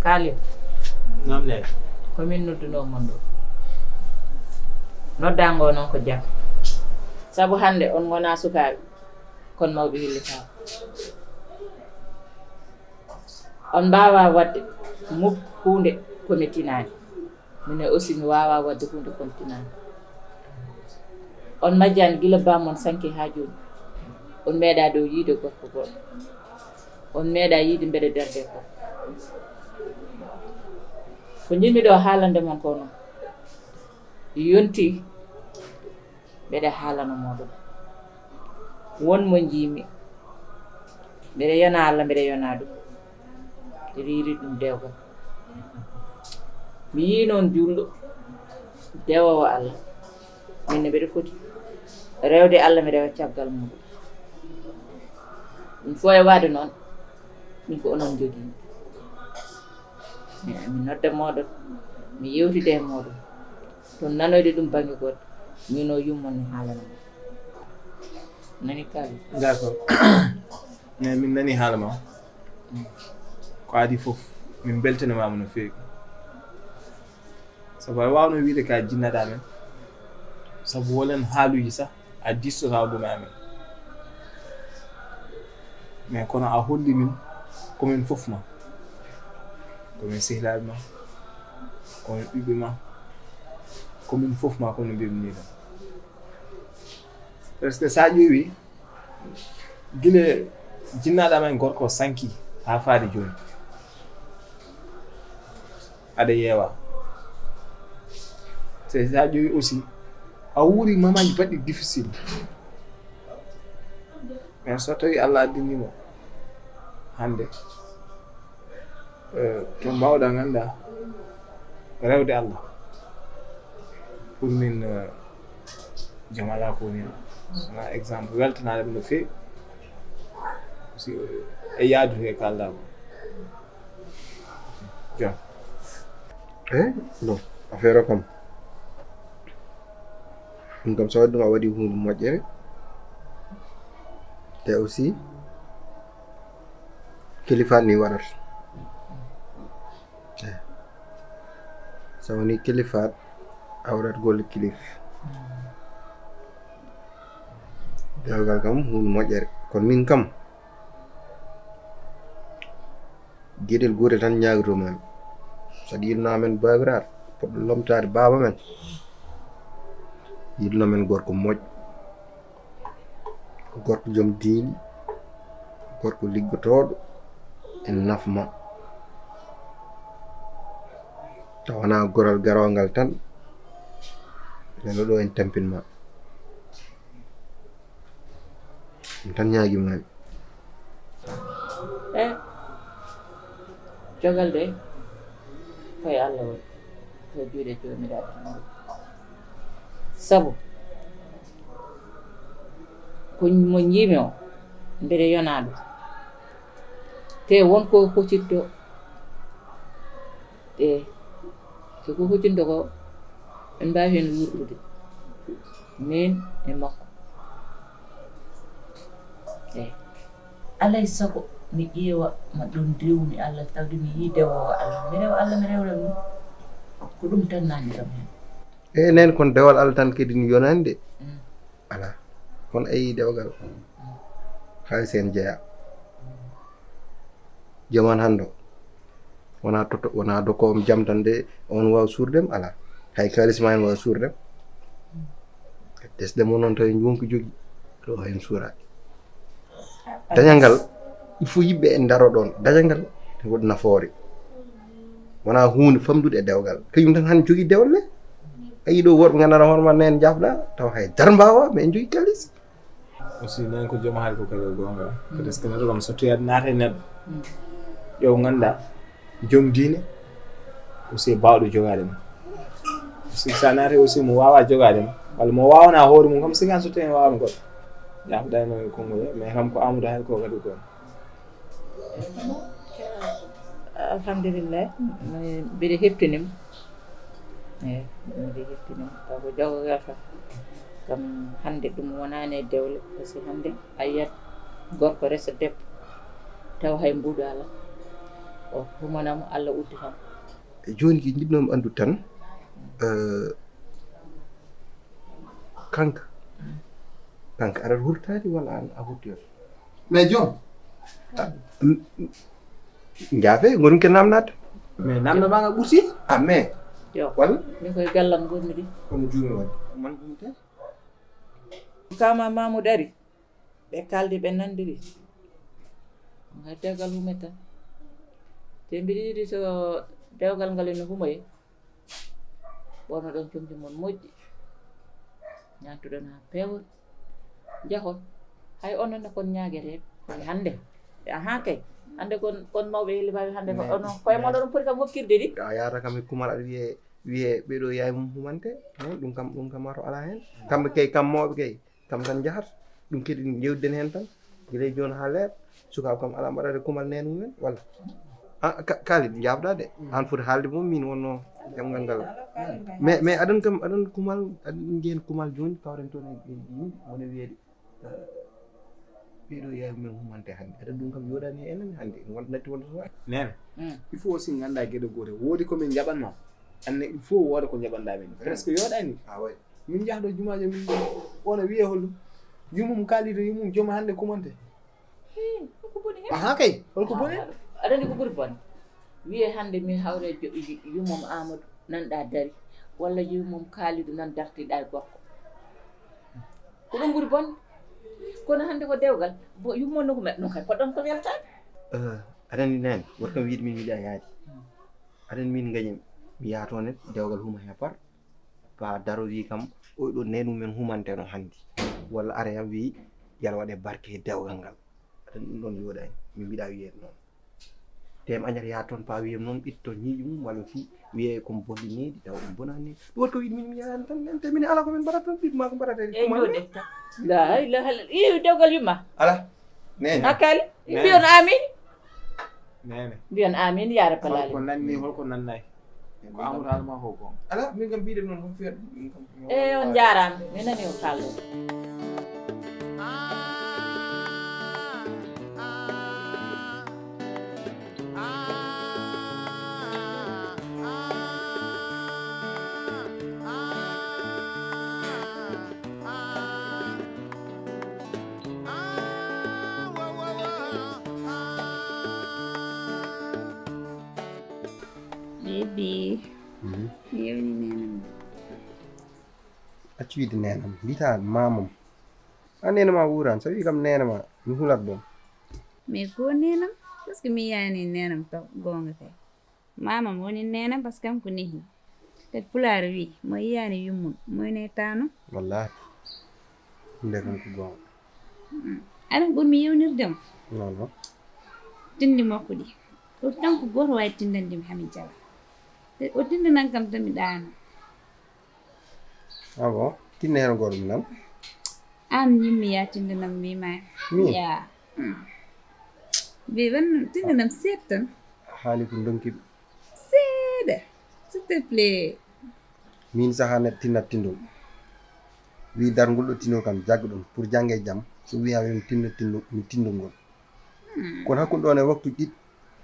Kali. Nam le. Ko min nodduno mondo. Noddango non ko jam. Sabu hande on gona sukaabe. Kon mawbe hillita. On bawa wadde muk hunde ko metinani. Mine aussi mi wawa wadde hunde ko metinani. On majjan gila bamon sanki ha joni. On meeda do yiide gorko goddo. On meeda yiide mbede derde ko. Ko jimmi do haalande mon ko non yonti bede haalano modon won mo jimi bede yana Allah bede yana dum riri dum dewgal mi yi non juldo dewo Allah min bede foti rewde Allah mi rewa ciagal mo dum fo e wade non min ko onon jogi mi nodda moɗon mi yewtide e moɗon to nanoyde ɗum bange goɗɗo mino yummon mi haalana nani kali D'accord. Ne min nani haala ma ko adi fof min beltanimama no feewi sabu a wawno wiide ka jinnaɗa men sabu wolen haaluji sah a distotaw ɗum amen mais kono a holli min komin fof ma komin sehlaɓe ma komin ɓiɓɓe ma komin fof ma kono mbimni ɗum presque sa ƴeewi guila jinnaɗa men gorko sanki ha faade joni aɗa yeewa te sa ƴeewi aussi a wuuri mamaji baɗɗi difficile mais so tawi Allah addinimo hande to mbawɗa ganda rewde Allah pour min joom ala ko woni sona exemple weltanade no feewi aussi e yaadude e kalɗa ko jom non affaire o kam ɗum kam so waɗi ɗum a waɗi hunde moƴƴere te aussi kilifal ni waɗata so woni kilifat a waɗat golle kilif dewgal kam hunde moƴƴere kono min kam gueɗel gotel tan ñagotomami saɗa yilnoamen babiraɗo poɗɗo lomtade baba men yilnomen gorko moƴƴo gorko joom diini gorko liggotoɗo en nafma tawana goral garogal tan lelo ɗo en tampinma ɗum tan ñaguimami jogal de koye Allah woni koye juuɗe jomiraɗo sabu ko mo jiimi o mbeɗa yonaɗo te wonko huccitto e soko huccinto ko en mbawi hen wurdude min e makko eyi alay sago mi ƴeewa ma ɗum dewmi Allah tawde mi yii dewowo Allah mi rewa Allah mi rewra ɗum ko ɗum tan nani kam hen e nen kon dewal Allah tan kadi ni yonande ala kon ayi dewgal halis en jeeya jaman hando wona toto wona dokowom jam tan de on wawa suurdem ala hay kalis ma en wawa suurdem desde mo noon tawi jonki jogui to hen suuraki dañal ngal il faut yimɓe en daro ɗon dañal ngal woɗ nafoore wona hunde famdude e dewgal kañum tan han jogui dewle ayi ɗo worɓe ganduɗa hoorema nen jafɗa taw hay dar mbawa mais en jogui kalis aussi nen ko joom haali ko kadi gonga par ce que neɗɗo kam so toyat naata e neɗɗo ƴeew ganduɗa joom diine aussi bawɗo jogade ma aussi sa naati aussi mo wawa jogade ma walla mo wawana hoore mum kam sigan so tawi wawno goɗɗo jafɗano konngol mais kam ko amadou haali ko kadi gon alhamdulillah mbiɗa heptinima eyi mbiɗa heptinima taw ko jogogal kam kam hande ɗum wonani e dewle par ce que hande a yiyat gorko resa debbo taw hay mbuɗo ala o humanamo Allah udditamo joni ki jiɗnomi andu tan kanka aɗa hurtade walla an a hurtoyata mais joom jaafe gonum ke namnade mais namdo maga ɓuurti mais yo walla min koye gallam gonmi ɗi kono juumi wadde man ɗumte kama Mamoudou ari ɓe kaldi ɓe nandiri hay dewgal humet tan te mbiɗa yiiɗi so dewgal ngal ene humoye ɓorno ɗon comci mon moƴƴi ñantuɗon ha pewol jahon hay ononne kon ñagueteɓe koye hande aha kay hande kon mawɓe helibaɓe hande ko ono koye moɗo ɗum poti kam hokkirde ɗi a yata kam e kumal aɗa wiye ɓeɗo yaye mum humante ɗum kam mato ala hen kamɓe kay kam mawɓe kay kam tan jahata ɗum kadi jewdiden hen tan guilay joni ha leer sukaɓe kam ala mbaɗade kumal nene mumen walla kaali jabɗa de an foti haalde mum min wonno demgal ngal mais aɗan kam aɗan kumal aɗan jehen kumal joni kawren toon e yimɓe wona wiyede ɓeɗo yaye mumen humante hande aɗan ɗum kam yoɗani e enen hande natti wonta so nene il faut aussi ganda gueɗe gote woodi komin jaɓanma anne il faut wooda ko jaɓanɗa min presque yoɗani min jahɗo jumaje min wona wiye hollum yumum kaalido yumum jooma hande kumante ko boni hen aha kay holko boni aɗa andi ko ɓuuri bonde wiye hande min hawre yumum Amadou nanɗa dari walla yumum Kalidou nan dartiɗa e gorko ko ɗum ɓuuri bonde kono hande ko dewgal yummonno ko meɗɗon kay poɗɗon ko weltade aɗa andi nani woto kam wiide min yiiɗa yaade aɗa andi min gañi mi yaha toon dewgal huma he par pa daro wi kam oɗo nenu men humanteno hande walla ara yam wi yala waɗe barke e dewgal ngal aɗa ɗum ɗon yoɗani min mbiɗa wiyede noon tem añata yaha toon pa wiyam noon ɓitto ñiiƴi mum walla fi wiye komi bolli needi taw ɗum bonani ɗum wat ko wiide min mi yahani tan nen te min ala komin mbaɗata tan ɓiɓma ko mbaɗata e joɗetta la ilaha illa iyo dewgal yumma ala nene hakkali mbiyon amin nene mbiyon amin ya rabbal alamin holko nanni holko nannayi ko amadou haalma ko gon ala min kam mbiɗen noon homo fiyat e on jarama mi nani o kalɗo Baby, yewni nenam. accu wiide nenam mbita mamam a nenama wuran so wi kam nenama mi hulat ɗum Mais ko nenam parce que mi yani nenam taw gonga kay. Mamam woni nenam parce que am ko nehi. Kat pular wi mo yani yummun moy ne tano. wallahi nde kam ko gonga Ana gon mi yewnirdem. non Tindi makko di. O tan ko goto way tindandim hami jala. O tindanan kam tami dano. ah bon tinne hen goto mi nan an yimmi ya tindinam mbima Min? ya ɓe wannan tindinam seeɗa tan haali ko donkiɓe seeɗa s'il te plaît min saha neɗɗo tinnat tindol wi dar ngol ɗo tindol kam jagga ɗum pour jangge e jaam so wiya mi tinno mi tindol ngol kono hakkude ɗon e waktu ɗiɗ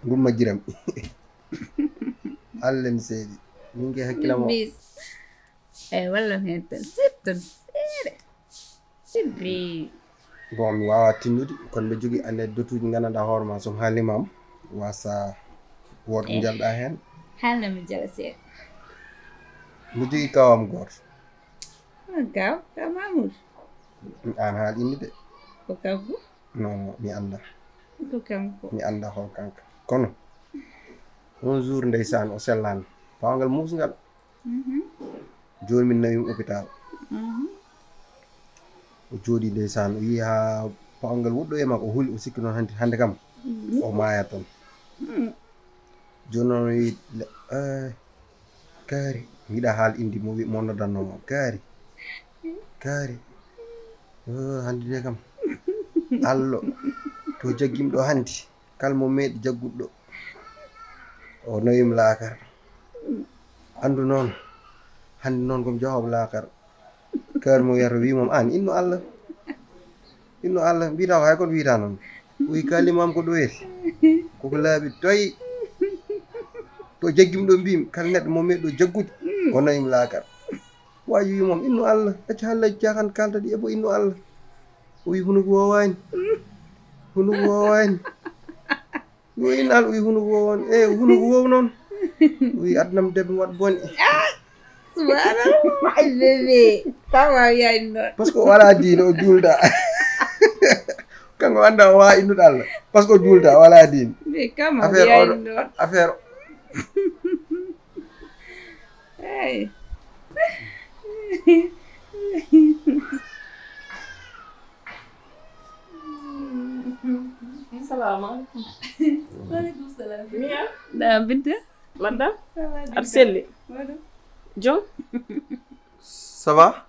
ngol majjiram allah mi seeɗi min ke hakkillam o bis eyi wallam hen tan seeɗa tan seeɗa sibbi bon mi wawa tinnude kono mbe jogui anecdote uji gandanɗa hoore ma somi haalimam wasa woto ɗo jalɗa hen haalnami jala seeɗa mbe jogui kawam goto kaw Mamoudou an haal inde de ko kanko non mi anda ko kanko mi anda hol kanka kono un jour ndeysan o sellani pawangal musgal joni min nawima hôpital o jooɗi ndeysan o yi ha pawangal woɗɗo e makko o huuli o sikki noon hande kam o maaya ton joni noon o wi kaari yiɗa haal indi mo noddannomo kaari hande de kam allo to jaggimi ɗo hande kala mo meeɗi jagguɗo o nawimi laakar andu noon hande noon komi jahoɓe laakar kaari mo wiyata wimam an inno allah mbita ko hay koto wiyata noon wi kalimam ko ɗoyete koko laaɓi toyi to jaggimi ɗo mbimi kala neɗɗo mo meeɗi ɗo jaggude o nawimi laakar waji wimam inno allah acca hallaji cakan kalta ɗi ebo inno allah o wi hunuko wowani yo inno allah o wi hunuko wowani hunuko wow noon o wi adnam debbo waɗa bone subhanallah bébé tawa yani noon par ce que o wala diine o juulda kanko anda o wawa innude allah par ce que o juulda o wala diine mais kama yani noon affaire hey salaamaaleykum. waaleykum salaam Mia. da Binta madame. ab selli. John. ça va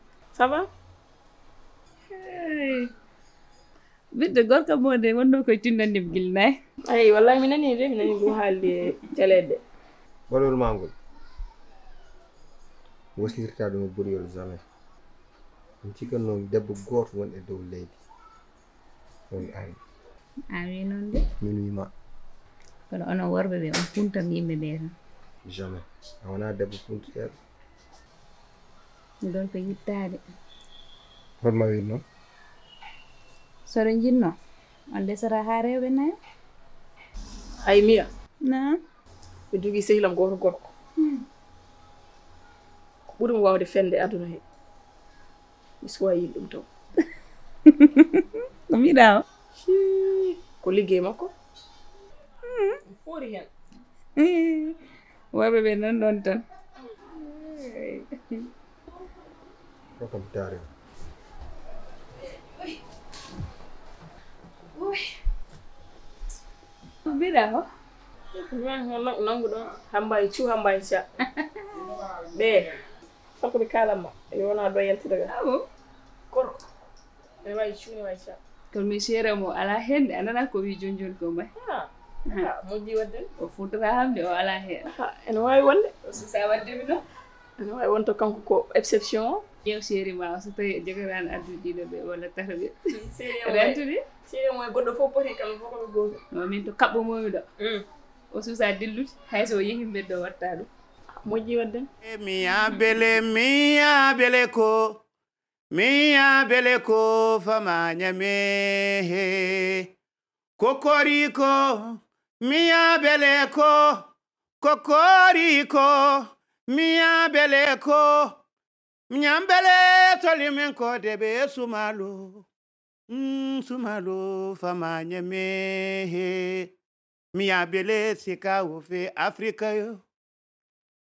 Binta gorko mo de wonno koye tinnandim gilnayi ay wallahi mi nani ɗum haalde celeɗɗe walol ma ngol waslirta ɗum e ɓuriyol jamais mi cikannomi debbo goto won e dow leydi woni an a wi noon de min wima kono onon worɓe ɓe on puntam yimɓe ɓe tan jamais a wona debbo puntuteɗo ɗon ko yittade holma wi noon soɗo jinno on desata ha rewɓe nayo ay Mia na mi jogui sehilam goto gorko ko ɓuurimi wawde fende aduna he mi suwa yiide ɗum taw ko mbiɗa o ko liggey makko foori hen worɓe ɓe nan ɗon tan kokam taari ko mbiɗa o nangu ɗon hambay cu hambay ca ɓe holko ɓe kalanma e wona ɗo yaltiraga abo gorko ene wawi cu ne wawi ca kono mi seere mo ala hende a nana ko wi joni ko mbay moƴƴi wadde o futata hamde o ala hen ene wawi wonde o susa waddemi ɗo ene wawi wonto kanko ko exception o ƴeew séri ma o so tawi jogorani addude ɗiɗo ɓe walla tata ɓe rentude rentude seeɗa mo e goɗɗo fof poti kamɓe fof koɓe goto min to kaɓɓomomi ɗo o susa dillude hayso o yeehi mbeddo watta ɗum moƴƴi wadde miya bele ko fama nyame kokoriko miya bele ko kokoriko miya bele ko nyambele tolimen ko debe sumalo fama nyame miya bele sika wofe Afrika yo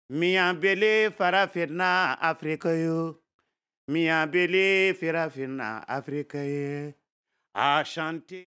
miya bele farafina Afrika yo miya bele farafina Afrika ye a chanter